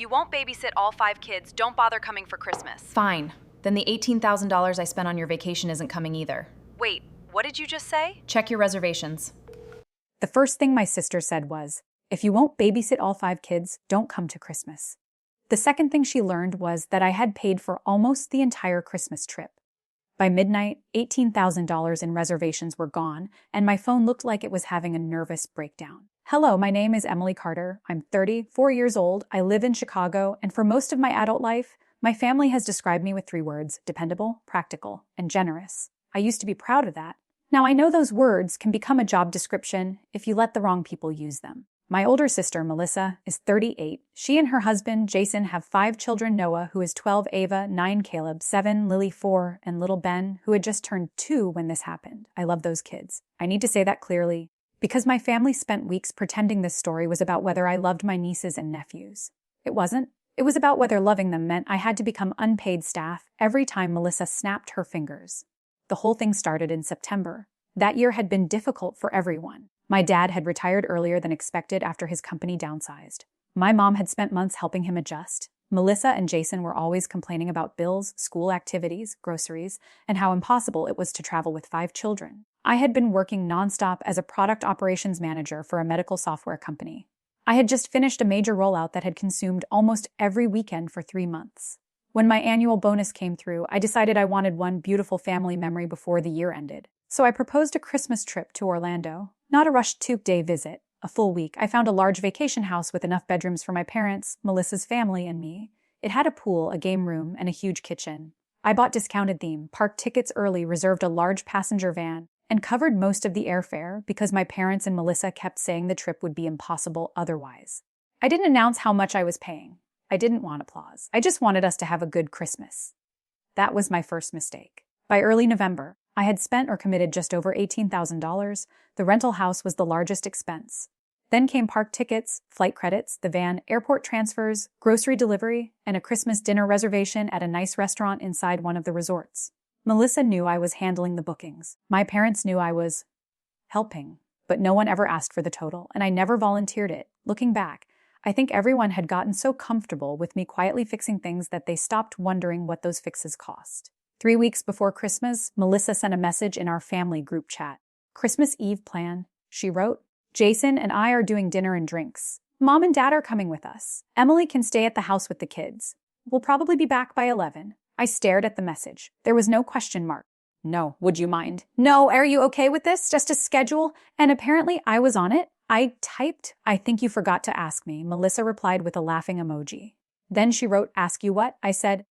you won't babysit all 5 kids, don't bother coming for Christmas. Fine. Then the $18,000 I spent on your vacation isn't coming either. Wait, what did you just say? Check your reservations. The first thing my sister said was, if you won't babysit all 5 kids, don't come to Christmas. The second thing she learned was that I had paid for almost the entire Christmas trip. By midnight, $18,000 in reservations were gone, and my phone looked like it was having a nervous breakdown. Hello, my name is Emily Carter. I'm 34 years old. I live in Chicago, and for most of my adult life, my family has described me with 3 words: dependable, practical, and generous. I used to be proud of that. Now, I know those words can become a job description if you let the wrong people use them. My older sister, Melissa, is 38. She and her husband, Jason, have 5 children: Noah, who is 12, Ava, 9, Caleb, 7, Lily, 4, and little Ben, who had just turned 2 when this happened. I love those kids. I need to say that clearly, because my family spent weeks pretending this story was about whether I loved my nieces and nephews. It wasn't. It was about whether loving them meant I had to become unpaid staff every time Melissa snapped her fingers. The whole thing started in September. That year had been difficult for everyone. My dad had retired earlier than expected after his company downsized. My mom had spent months helping him adjust. Melissa and Jason were always complaining about bills, school activities, groceries, and how impossible it was to travel with 5 children. I had been working nonstop as a product operations manager for a medical software company. I had just finished a major rollout that had consumed almost every weekend for 3 months. When my annual bonus came through, I decided I wanted one beautiful family memory before the year ended. So I proposed a Christmas trip to Orlando. Not a rushed 2-day visit, a full week. I found a large vacation house with enough bedrooms for my parents, Melissa's family, and me. It had a pool, a game room, and a huge kitchen. I bought discounted theme, parked tickets early, reserved a large passenger van, and covered most of the airfare because my parents and Melissa kept saying the trip would be impossible otherwise. I didn't announce how much I was paying. I didn't want applause. I just wanted us to have a good Christmas. That was my first mistake. By early November, I had spent or committed just over $18,000. The rental house was the largest expense. Then came park tickets, flight credits, the van, airport transfers, grocery delivery, and a Christmas dinner reservation at a nice restaurant inside one of the resorts. Melissa knew I was handling the bookings. My parents knew I was helping, but no one ever asked for the total, and I never volunteered it. Looking back, I think everyone had gotten so comfortable with me quietly fixing things that they stopped wondering what those fixes cost. 3 weeks before Christmas, Melissa sent a message in our family group chat. Christmas Eve plan, she wrote. Jason and I are doing dinner and drinks. Mom and Dad are coming with us. Emily can stay at the house with the kids. We'll probably be back by 11. I stared at the message. There was no question mark. No, would you mind? No, are you okay with this? Just a schedule? And apparently I was on it. I typed, I think you forgot to ask me. Melissa replied with a laughing emoji. Then she wrote, ask you what? I said,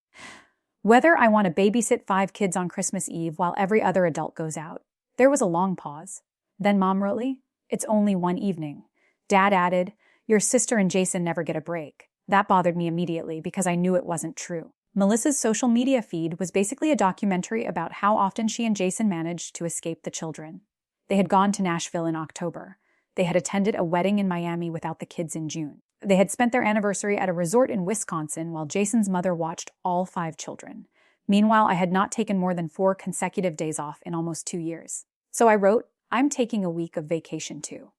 whether I want to babysit 5 kids on Christmas Eve while every other adult goes out. There was a long pause. Then Mom wrote, it's only one evening. Dad added, your sister and Jason never get a break. That bothered me immediately because I knew it wasn't true. Melissa's social media feed was basically a documentary about how often she and Jason managed to escape the children. They had gone to Nashville in October. They had attended a wedding in Miami without the kids in June. They had spent their anniversary at a resort in Wisconsin while Jason's mother watched all 5 children. Meanwhile, I had not taken more than 4 consecutive days off in almost 2 years. So I wrote, I'm taking a week of vacation too.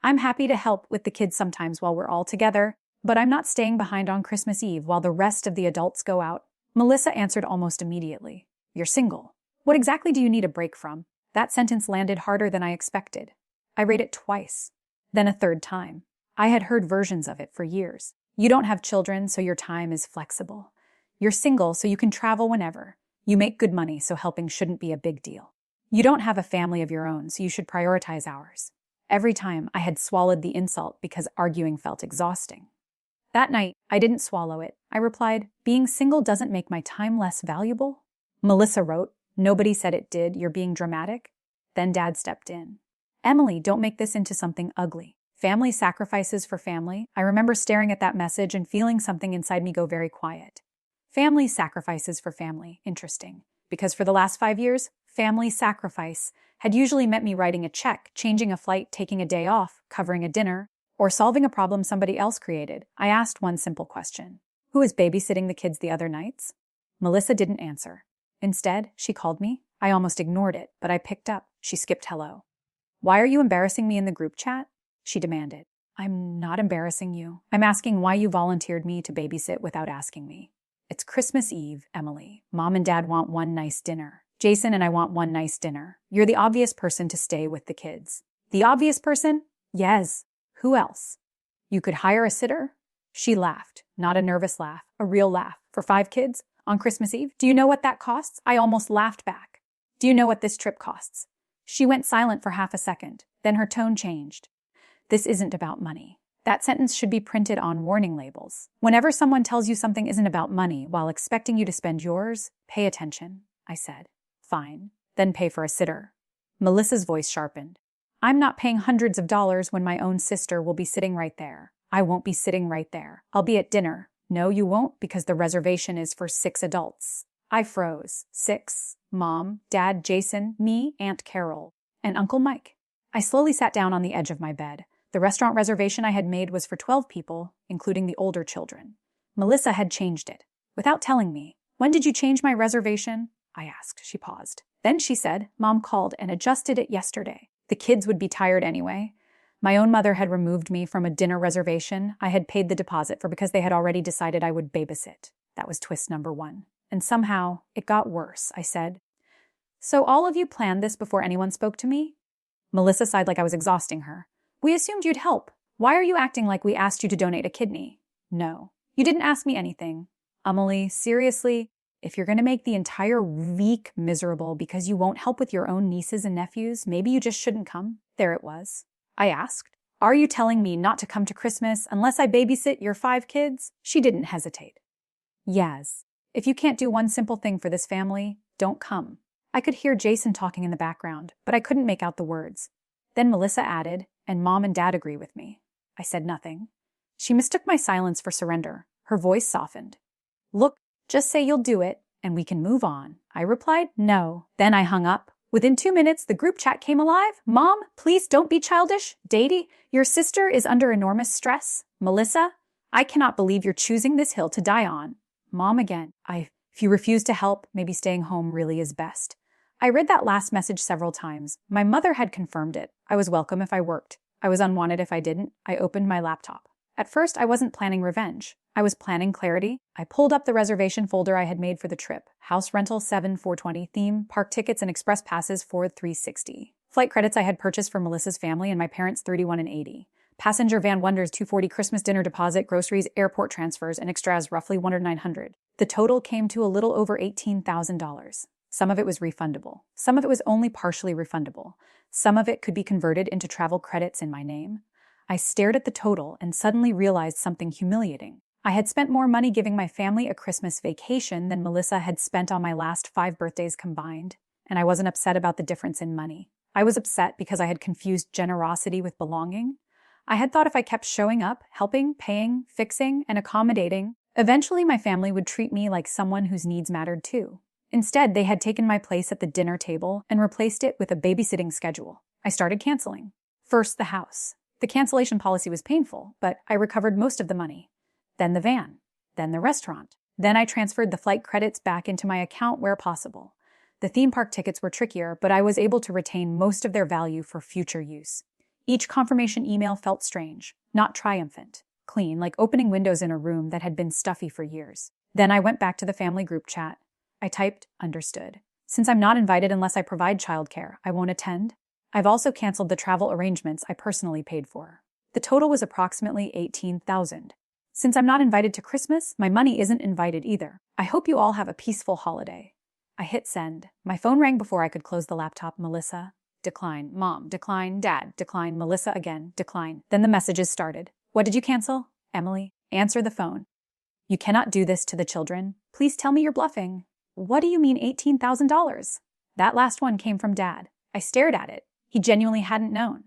I'm happy to help with the kids sometimes while we're all together, but I'm not staying behind on Christmas Eve while the rest of the adults go out. Melissa answered almost immediately. You're single. What exactly do you need a break from? That sentence landed harder than I expected. I read it twice, then a third time. I had heard versions of it for years. You don't have children, so your time is flexible. You're single, so you can travel whenever. You make good money, so helping shouldn't be a big deal. You don't have a family of your own, so you should prioritize ours. Every time, I had swallowed the insult because arguing felt exhausting. That night, I didn't swallow it. I replied, being single doesn't make my time less valuable. Melissa wrote, nobody said it did, you're being dramatic. Then Dad stepped in. Emily, don't make this into something ugly. Family sacrifices for family. I remember staring at that message and feeling something inside me go very quiet. Family sacrifices for family. Interesting. Because for the last 5 years, family sacrifice had usually meant me writing a check, changing a flight, taking a day off, covering a dinner, or solving a problem somebody else created. I asked one simple question. Who is babysitting the kids the other nights? Melissa didn't answer. Instead, she called me. I almost ignored it, but I picked up. She skipped hello. Why are you embarrassing me in the group chat? She demanded. I'm not embarrassing you. I'm asking why you volunteered me to babysit without asking me. It's Christmas Eve, Emily. Mom and Dad want one nice dinner. Jason and I want one nice dinner. You're the obvious person to stay with the kids. The obvious person? Yes. Who else? You could hire a sitter? She laughed, not a nervous laugh, a real laugh. For 5 kids? On Christmas Eve? Do you know what that costs? I almost laughed back. Do you know what this trip costs? She went silent for half a second. Then her tone changed. This isn't about money. That sentence should be printed on warning labels. Whenever someone tells you something isn't about money while expecting you to spend yours, pay attention, I said. Fine. Then pay for a sitter. Melissa's voice sharpened. I'm not paying hundreds of dollars when my own sister will be sitting right there. I won't be sitting right there. I'll be at dinner. No, you won't, because the reservation is for 6 adults. I froze. 6. Mom, Dad, Jason, me, Aunt Carol, and Uncle Mike. I slowly sat down on the edge of my bed. The restaurant reservation I had made was for 12 people, including the older children. Melissa had changed it, without telling me. When did you change my reservation? I asked. She paused. Then she said, Mom called and adjusted it yesterday. The kids would be tired anyway. My own mother had removed me from a dinner reservation I had paid the deposit for because they had already decided I would babysit. That was twist number 1. And somehow, it got worse, I said. So all of you planned this before anyone spoke to me? Melissa sighed like I was exhausting her. We assumed you'd help. Why are you acting like we asked you to donate a kidney? No, you didn't ask me anything. Emily, seriously, if you're going to make the entire week miserable because you won't help with your own nieces and nephews, maybe you just shouldn't come. There it was. I asked, are you telling me not to come to Christmas unless I babysit your 5 kids? She didn't hesitate. Yes. If you can't do one simple thing for this family, don't come. I could hear Jason talking in the background, but I couldn't make out the words. Then Melissa added, and Mom and Dad agree with me. I said nothing. She mistook my silence for surrender. Her voice softened. Look, just say you'll do it, and we can move on. I replied, no. Then I hung up. Within 2 minutes, the group chat came alive. Mom, please don't be childish. Daddy, your sister is under enormous stress. Melissa, I cannot believe you're choosing this hill to die on. Mom again. If you refuse to help, maybe staying home really is best. I read that last message several times. My mother had confirmed it. I was welcome if I worked. I was unwanted if I didn't. I opened my laptop. At first, I wasn't planning revenge. I was planning clarity. I pulled up the reservation folder I had made for the trip. House rental 7/420 theme, park tickets and express passes 4/360. Flight credits I had purchased for Melissa's family and my parents 31 and 80. Passenger van wonders 240 Christmas dinner deposit, groceries, airport transfers, and extras roughly 1,900. The total came to a little over $18,000. Some of it was refundable. Some of it was only partially refundable. Some of it could be converted into travel credits in my name. I stared at the total and suddenly realized something humiliating. I had spent more money giving my family a Christmas vacation than Melissa had spent on my last 5 birthdays combined, and I wasn't upset about the difference in money. I was upset because I had confused generosity with belonging. I had thought if I kept showing up, helping, paying, fixing, and accommodating, eventually my family would treat me like someone whose needs mattered too. Instead, they had taken my place at the dinner table and replaced it with a babysitting schedule. I started canceling. First, the house. The cancellation policy was painful, but I recovered most of the money. Then the van. Then the restaurant. Then I transferred the flight credits back into my account where possible. The theme park tickets were trickier, but I was able to retain most of their value for future use. Each confirmation email felt strange, not triumphant, clean, like opening windows in a room that had been stuffy for years. Then I went back to the family group chat. I typed, understood. Since I'm not invited unless I provide childcare, I won't attend. I've also canceled the travel arrangements I personally paid for. The total was approximately $18,000. Since I'm not invited to Christmas, my money isn't invited either. I hope you all have a peaceful holiday. I hit send. My phone rang before I could close the laptop. Melissa, decline. Mom, decline. Dad, decline. Melissa again, decline. Then the messages started. What did you cancel? Emily, answer the phone. You cannot do this to the children. Please tell me you're bluffing. What do you mean $18,000? That last one came from Dad. I stared at it. He genuinely hadn't known.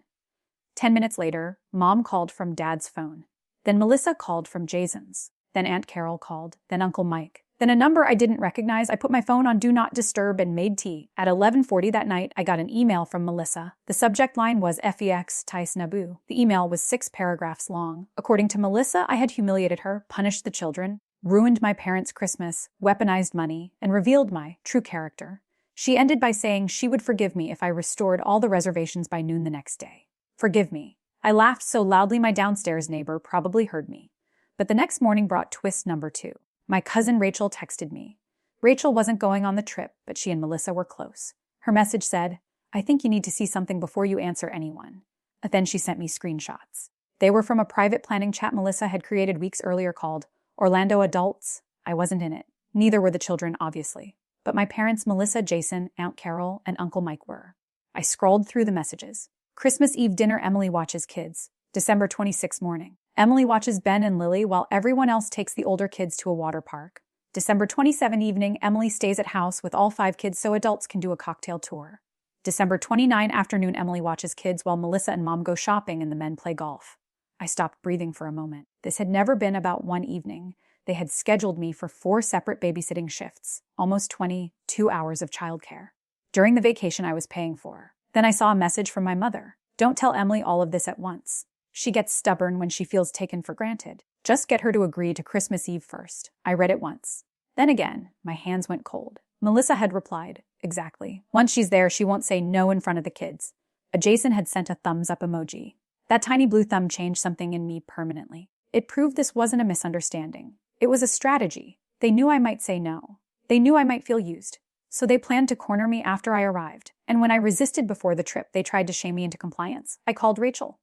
10 minutes later, Mom called from Dad's phone. Then Melissa called from Jason's. Then Aunt Carol called. Then Uncle Mike. Then a number I didn't recognize. I put my phone on Do Not Disturb and made tea. At 11:40 that night, I got an email from Melissa. The subject line was FEX Tais Nabu. The email was 6 paragraphs long. According to Melissa, I had humiliated her, punished the children, ruined my parents' Christmas, weaponized money, and revealed my true character. She ended by saying she would forgive me if I restored all the reservations by noon the next day. Forgive me. I laughed so loudly my downstairs neighbor probably heard me. But the next morning brought twist number 2. My cousin Rachel texted me. Rachel wasn't going on the trip, but she and Melissa were close. Her message said, "I think you need to see something before you answer anyone." Then she sent me screenshots. They were from a private planning chat Melissa had created weeks earlier called Orlando Adults. I wasn't in it. Neither were the children, obviously. But my parents, Melissa, Jason, Aunt Carol, and Uncle Mike were. I scrolled through the messages. Christmas Eve dinner, Emily watches kids. December 26 morning. Emily watches Ben and Lily while everyone else takes the older kids to a water park. December 27 evening, Emily stays at house with all 5 kids so adults can do a cocktail tour. December 29 afternoon, Emily watches kids while Melissa and Mom go shopping and the men play golf. I stopped breathing for a moment. This had never been about one evening. They had scheduled me for 4 separate babysitting shifts, almost 22 hours of childcare. During the vacation I was paying for. Then I saw a message from my mother. "Don't tell Emily all of this at once. She gets stubborn when she feels taken for granted. Just get her to agree to Christmas Eve first." I read it once. Then again, my hands went cold. Melissa had replied, "Exactly. Once she's there, she won't say no in front of the kids." Jason had sent a thumbs up emoji. That tiny blue thumb changed something in me permanently. It proved this wasn't a misunderstanding. It was a strategy. They knew I might say no. They knew I might feel used. So they planned to corner me after I arrived. And when I resisted before the trip, they tried to shame me into compliance. I called Rachel.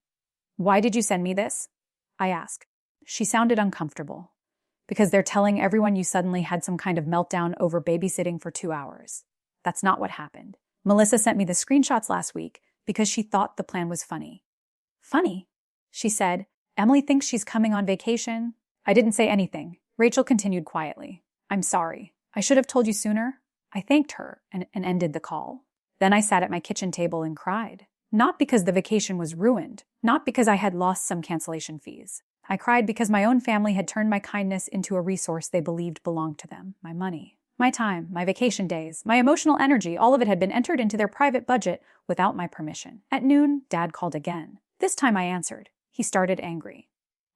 "Why did you send me this?" I asked. She sounded uncomfortable. "Because they're telling everyone you suddenly had some kind of meltdown over babysitting for 2 hours. That's not what happened. Melissa sent me the screenshots last week because she thought the plan was funny." "Funny?" She said. "Emily thinks she's coming on vacation." I didn't say anything. Rachel continued quietly. "I'm sorry. I should have told you sooner." I thanked her and ended the call. Then I sat at my kitchen table and cried. Not because the vacation was ruined. Not because I had lost some cancellation fees. I cried because my own family had turned my kindness into a resource they believed belonged to them. My money, my time, my vacation days, my emotional energy, all of it had been entered into their private budget without my permission. At noon, Dad called again. This time I answered. He started angry.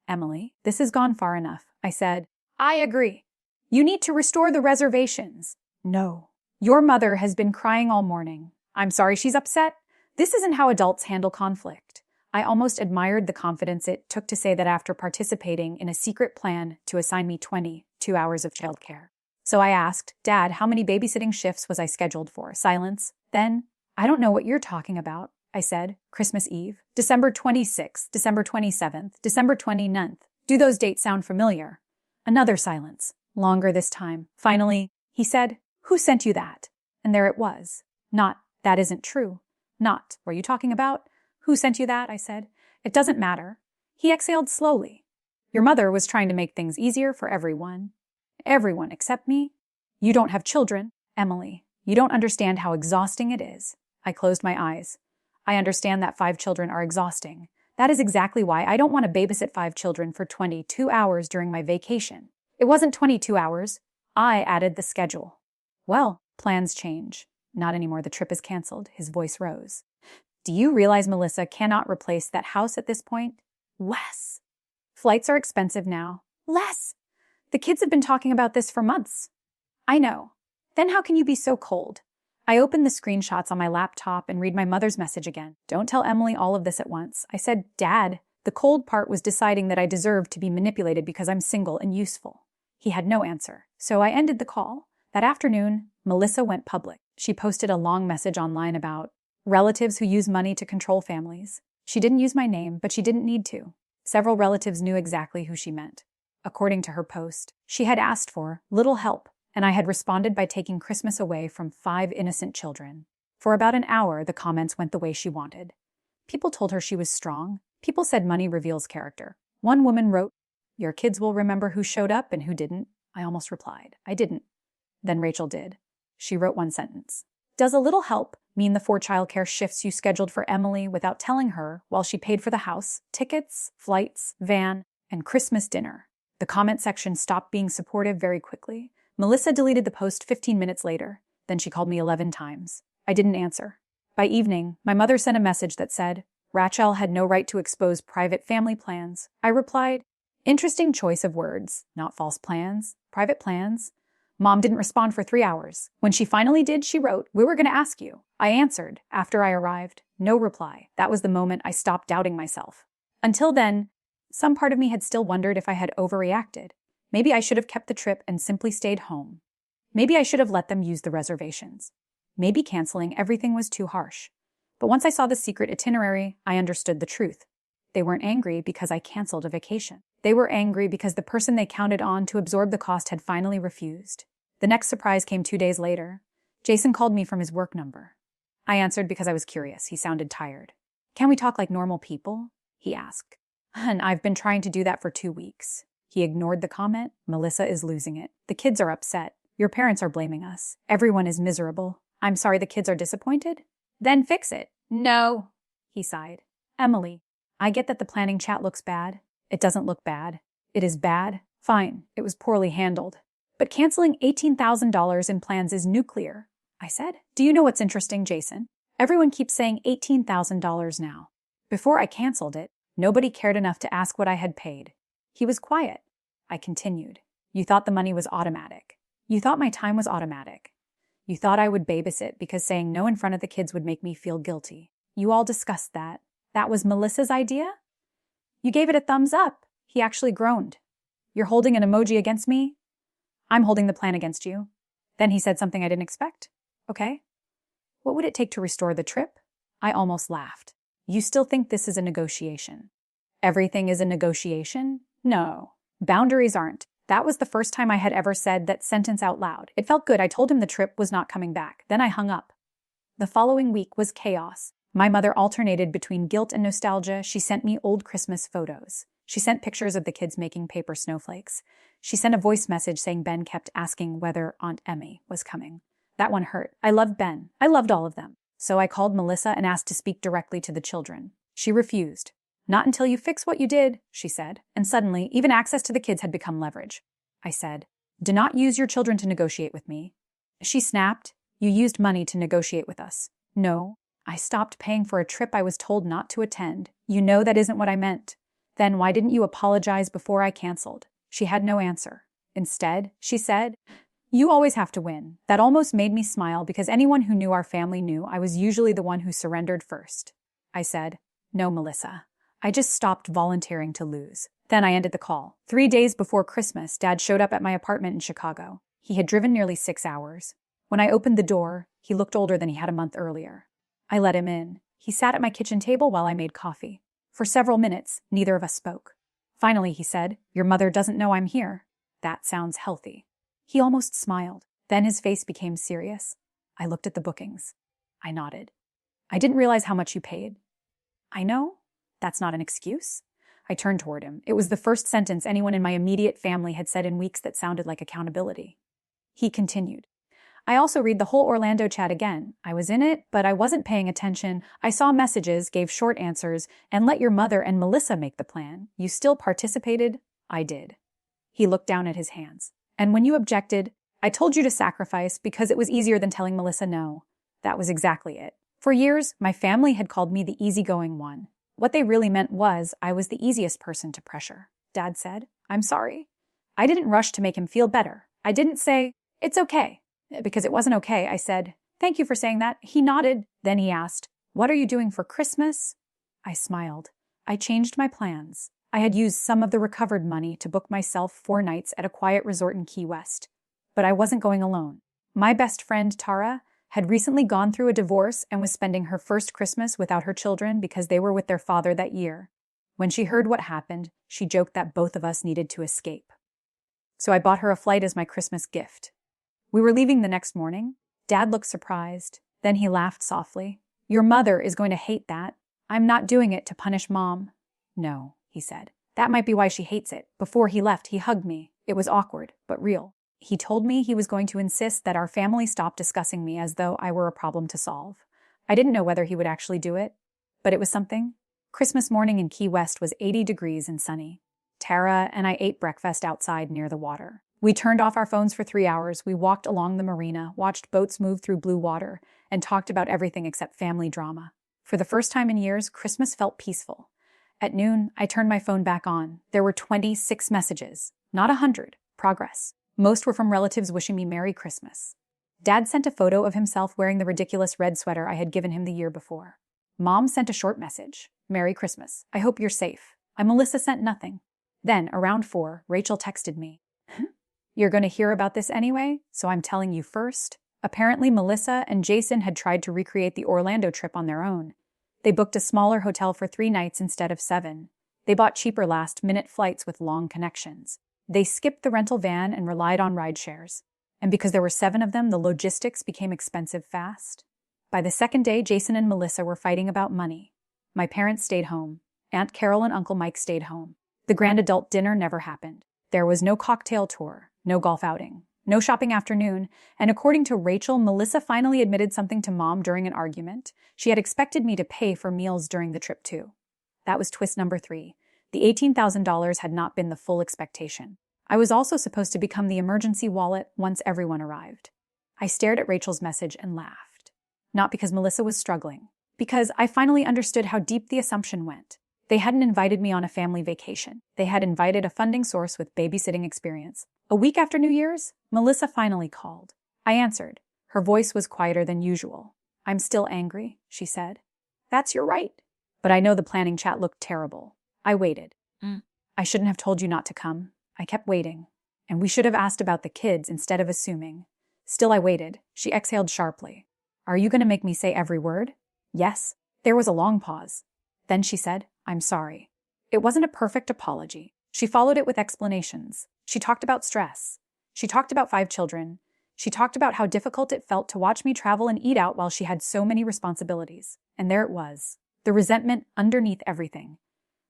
"Emily, this has gone far enough," I said. "I agree. You need to restore the reservations." "No. Your mother has been crying all morning. I'm sorry she's upset. This isn't how adults handle conflict." I almost admired the confidence it took to say that after participating in a secret plan to assign me 22 hours of childcare. So I asked, "Dad, how many babysitting shifts was I scheduled for?" Silence. Then, "I don't know what you're talking about," I said. "Christmas Eve, December 26th, December 27th, December 29th. Do those dates sound familiar?" Another silence. Longer this time. Finally, he said, "Who sent you that?" And there it was. Not, "That isn't true." Not, "Were you talking about?" "Who sent you that?" I said. "It doesn't matter." He exhaled slowly. "Your mother was trying to make things easier for everyone." "Everyone except me?" "You don't have children, Emily. You don't understand how exhausting it is." I closed my eyes. "I understand that 5 children are exhausting. That is exactly why I don't want to babysit 5 children for 22 hours during my vacation." It wasn't 22 hours. I added the schedule. "Well, plans change." "Not anymore. The trip is canceled." His voice rose. "Do you realize Melissa cannot replace that house at this point?" "Less." "Flights are expensive now." "Less." "The kids have been talking about this for months." "I know." "Then how can you be so cold?" I opened the screenshots on my laptop and read my mother's message again. "Don't tell Emily all of this at once." I said, "Dad." The cold part was deciding that I deserved to be manipulated because I'm single and useful. He had no answer. So I ended the call. That afternoon, Melissa went public. She posted a long message online about relatives who use money to control families. She didn't use my name, but she didn't need to. Several relatives knew exactly who she meant. According to her post, she had asked for little help, and I had responded by taking Christmas away from 5 innocent children. For about an hour, the comments went the way she wanted. People told her she was strong. People said money reveals character. One woman wrote, "Your kids will remember who showed up and who didn't." I almost replied, "I didn't." Then Rachel did. She wrote one sentence. "Does a little help mean the 4 childcare shifts you scheduled for Emily without telling her while she paid for the house, tickets, flights, van, and Christmas dinner?" The comment section stopped being supportive very quickly. Melissa deleted the post 15 minutes later. Then she called me 11 times. I didn't answer. By evening, my mother sent a message that said, Rachel had no right to expose private family plans. I replied, "Interesting choice of words. Not false plans. Private plans." Mom didn't respond for 3 hours. When she finally did, she wrote, "We were going to ask you." I answered, after I arrived, no reply. That was the moment I stopped doubting myself. Until then, some part of me had still wondered if I had overreacted. Maybe I should have kept the trip and simply stayed home. Maybe I should have let them use the reservations. Maybe canceling everything was too harsh. But once I saw the secret itinerary, I understood the truth. They weren't angry because I canceled a vacation. They were angry because the person they counted on to absorb the cost had finally refused. The next surprise came 2 days later. Jason called me from his work number. I answered because I was curious. He sounded tired. "Can we talk like normal people?" he asked. "And I've been trying to do that for 2 weeks." He ignored the comment. "Melissa is losing it. The kids are upset. Your parents are blaming us. Everyone is miserable. I'm sorry the kids are disappointed? Then fix it." "No," he sighed. "Emily, I get that the planning chat looks bad. It doesn't look bad. It is bad. Fine, it was poorly handled. But canceling $18,000 in plans is nuclear," I said. "Do you know what's interesting, Jason? Everyone keeps saying $18,000 now. Before I canceled it, nobody cared enough to ask what I had paid." He was quiet. I continued. "You thought the money was automatic. You thought my time was automatic. You thought I would babysit because saying no in front of the kids would make me feel guilty. You all discussed that. That was Melissa's idea? You gave it a thumbs up." He actually groaned. "You're holding an emoji against me? I'm holding the plan against you." Then he said something I didn't expect. "Okay. What would it take to restore the trip?" I almost laughed. "You still think this is a negotiation?" "Everything is a negotiation?" "No. Boundaries aren't." That was the first time I had ever said that sentence out loud. It felt good. I told him the trip was not coming back. Then I hung up. The following week was chaos. My mother alternated between guilt and nostalgia. She sent me old Christmas photos. She sent pictures of the kids making paper snowflakes. She sent a voice message saying Ben kept asking whether Aunt Emmy was coming. That one hurt. I loved Ben. I loved all of them. So I called Melissa and asked to speak directly to the children. She refused. "Not until you fix what you did," she said. And suddenly, even access to the kids had become leverage. I said, "Do not use your children to negotiate with me." She snapped, "You used money to negotiate with us." "No. I stopped paying for a trip I was told not to attend. You know that isn't what I meant." "Then why didn't you apologize before I canceled?" She had no answer. Instead, she said, "You always have to win." That almost made me smile because anyone who knew our family knew I was usually the one who surrendered first. I said, "No, Melissa. I just stopped volunteering to lose." Then I ended the call. 3 days before Christmas, Dad showed up at my apartment in Chicago. He had driven nearly 6 hours. When I opened the door, he looked older than he had a month earlier. I let him in. He sat at my kitchen table while I made coffee. For several minutes, neither of us spoke. Finally, he said, "Your mother doesn't know I'm here." "That sounds healthy." He almost smiled. Then his face became serious. I looked at the bookings. I nodded. "I didn't realize how much you paid." "I know. That's not an excuse." I turned toward him. It was the first sentence anyone in my immediate family had said in weeks that sounded like accountability. He continued. "I also read the whole Orlando chat again. I was in it, but I wasn't paying attention. I saw messages, gave short answers, and let your mother and Melissa make the plan. You still participated?" "I did." He looked down at his hands. "And when you objected, I told you to sacrifice because it was easier than telling Melissa no." That was exactly it. For years, my family had called me the easygoing one. What they really meant was I was the easiest person to pressure. Dad said, "I'm sorry." I didn't rush to make him feel better. I didn't say, "It's okay," because it wasn't okay. I said, "Thank you for saying that." He nodded. Then he asked, "What are you doing for Christmas?" I smiled. I changed my plans. I had used some of the recovered money to book myself 4 nights at a quiet resort in Key West. But I wasn't going alone. My best friend, Tara, had recently gone through a divorce and was spending her first Christmas without her children because they were with their father that year. When she heard what happened, she joked that both of us needed to escape. So I bought her a flight as my Christmas gift. We were leaving the next morning. Dad looked surprised. Then he laughed softly. "Your mother is going to hate that. I'm not doing it to punish Mom." "No," he said. "That might be why she hates it." Before he left, he hugged me. It was awkward, but real. He told me he was going to insist that our family stop discussing me as though I were a problem to solve. I didn't know whether he would actually do it, but it was something. Christmas morning in Key West was 80 degrees and sunny. Tara and I ate breakfast outside near the water. We turned off our phones for 3 hours. We walked along the marina, watched boats move through blue water, and talked about everything except family drama. For the first time in years, Christmas felt peaceful. At noon, I turned my phone back on. There were 26 messages, not 100. Progress. Most were from relatives wishing me Merry Christmas. Dad sent a photo of himself wearing the ridiculous red sweater I had given him the year before. Mom sent a short message. Merry Christmas. I hope you're safe. Melissa sent nothing. Then, around 4, Rachel texted me. You're going to hear about this anyway, so I'm telling you first. Apparently, Melissa and Jason had tried to recreate the Orlando trip on their own. They booked a smaller hotel for 3 nights instead of 7. They bought cheaper last-minute flights with long connections. They skipped the rental van and relied on ride shares. And because there were 7 of them, the logistics became expensive fast. By the second day, Jason and Melissa were fighting about money. My parents stayed home. Aunt Carol and Uncle Mike stayed home. The grand adult dinner never happened. There was no cocktail tour, no golf outing, no shopping afternoon, and according to Rachel, Melissa finally admitted something to Mom during an argument. She had expected me to pay for meals during the trip too. That was twist number 3. The $18,000 had not been the full expectation. I was also supposed to become the emergency wallet once everyone arrived. I stared at Rachel's message and laughed. Not because Melissa was struggling, because I finally understood how deep the assumption went. They hadn't invited me on a family vacation. They had invited a funding source with babysitting experience. A week after New Year's, Melissa finally called. I answered. Her voice was quieter than usual. I'm still angry, she said. That's your right. But I know the planning chat looked terrible. I waited. I shouldn't have told you not to come. I kept waiting. And we should have asked about the kids instead of assuming. Still I waited. She exhaled sharply. Are you going to make me say every word? Yes. There was a long pause. Then she said, I'm sorry. It wasn't a perfect apology. She followed it with explanations. She talked about stress. She talked about 5 children. She talked about how difficult it felt to watch me travel and eat out while she had so many responsibilities. And there it was. The resentment underneath everything.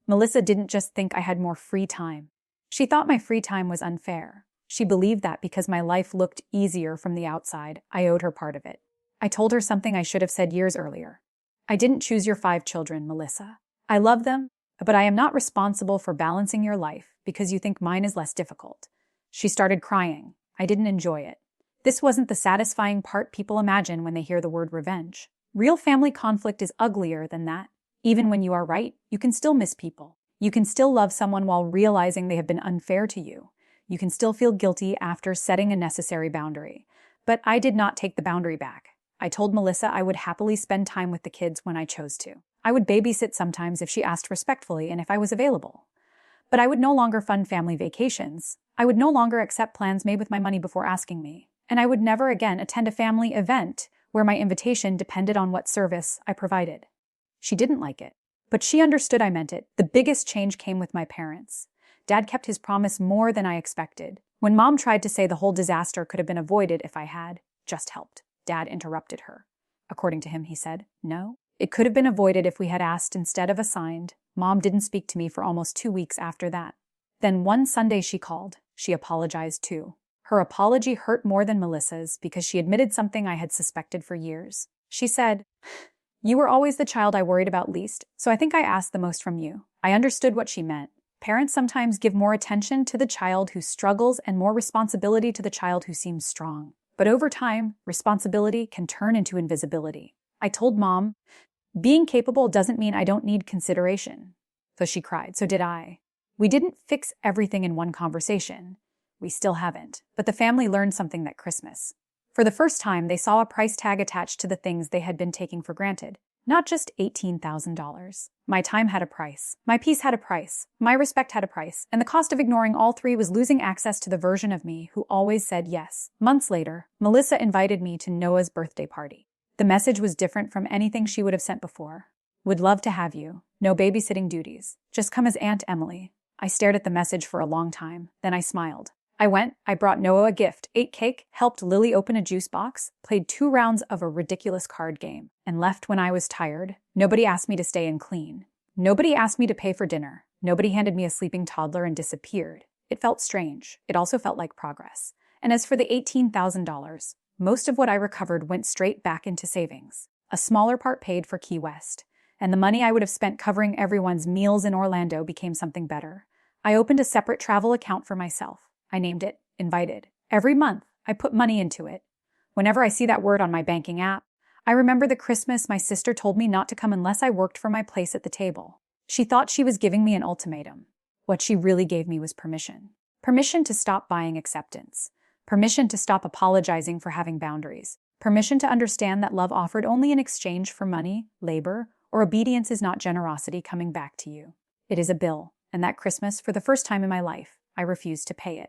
Melissa didn't just think I had more free time. She thought my free time was unfair. She believed that because my life looked easier from the outside, I owed her part of it. I told her something I should have said years earlier. I didn't choose your 5 children, Melissa. I love them, but I am not responsible for balancing your life because you think mine is less difficult. She started crying. I didn't enjoy it. This wasn't the satisfying part people imagine when they hear the word revenge. Real family conflict is uglier than that. Even when you are right, you can still miss people. You can still love someone while realizing they have been unfair to you. You can still feel guilty after setting a necessary boundary. But I did not take the boundary back. I told Melissa I would happily spend time with the kids when I chose to. I would babysit sometimes if she asked respectfully and if I was available. But I would no longer fund family vacations. I would no longer accept plans made with my money before asking me. And I would never again attend a family event where my invitation depended on what service I provided. She didn't like it, but she understood I meant it. The biggest change came with my parents. Dad kept his promise more than I expected. When Mom tried to say the whole disaster could have been avoided if I had just helped, Dad interrupted her. According to him, he said, no, it could have been avoided if we had asked instead of assigned. Mom didn't speak to me for almost 2 weeks after that. Then one Sunday she called. She apologized too. Her apology hurt more than Melissa's because she admitted something I had suspected for years. She said, you were always the child I worried about least, so I think I asked the most from you. I understood what she meant. Parents sometimes give more attention to the child who struggles and more responsibility to the child who seems strong. But over time, responsibility can turn into invisibility. I told Mom, being capable doesn't mean I don't need consideration. So she cried, so did I. We didn't fix everything in one conversation. We still haven't. But the family learned something that Christmas. For the first time, they saw a price tag attached to the things they had been taking for granted. Not just $18,000. My time had a price. My peace had a price. My respect had a price. And the cost of ignoring all 3 was losing access to the version of me who always said yes. Months later, Melissa invited me to Noah's birthday party. The message was different from anything she would have sent before. Would love to have you. No babysitting duties. Just come as Aunt Emily. I stared at the message for a long time. Then I smiled. I went, I brought Noah a gift, ate cake, helped Lily open a juice box, played 2 rounds of a ridiculous card game, and left when I was tired. Nobody asked me to stay and clean. Nobody asked me to pay for dinner. Nobody handed me a sleeping toddler and disappeared. It felt strange. It also felt like progress. And as for the $18,000, most of what I recovered went straight back into savings. A smaller part paid for Key West, and the money I would have spent covering everyone's meals in Orlando became something better. I opened a separate travel account for myself. I named it Invited. Every month, I put money into it. Whenever I see that word on my banking app, I remember the Christmas my sister told me not to come unless I worked for my place at the table. She thought she was giving me an ultimatum. What she really gave me was permission. Permission to stop buying acceptance. Permission to stop apologizing for having boundaries. Permission to understand that love offered only in exchange for money, labor, or obedience is not generosity coming back to you. It is a bill, and that Christmas, for the first time in my life, I refused to pay it.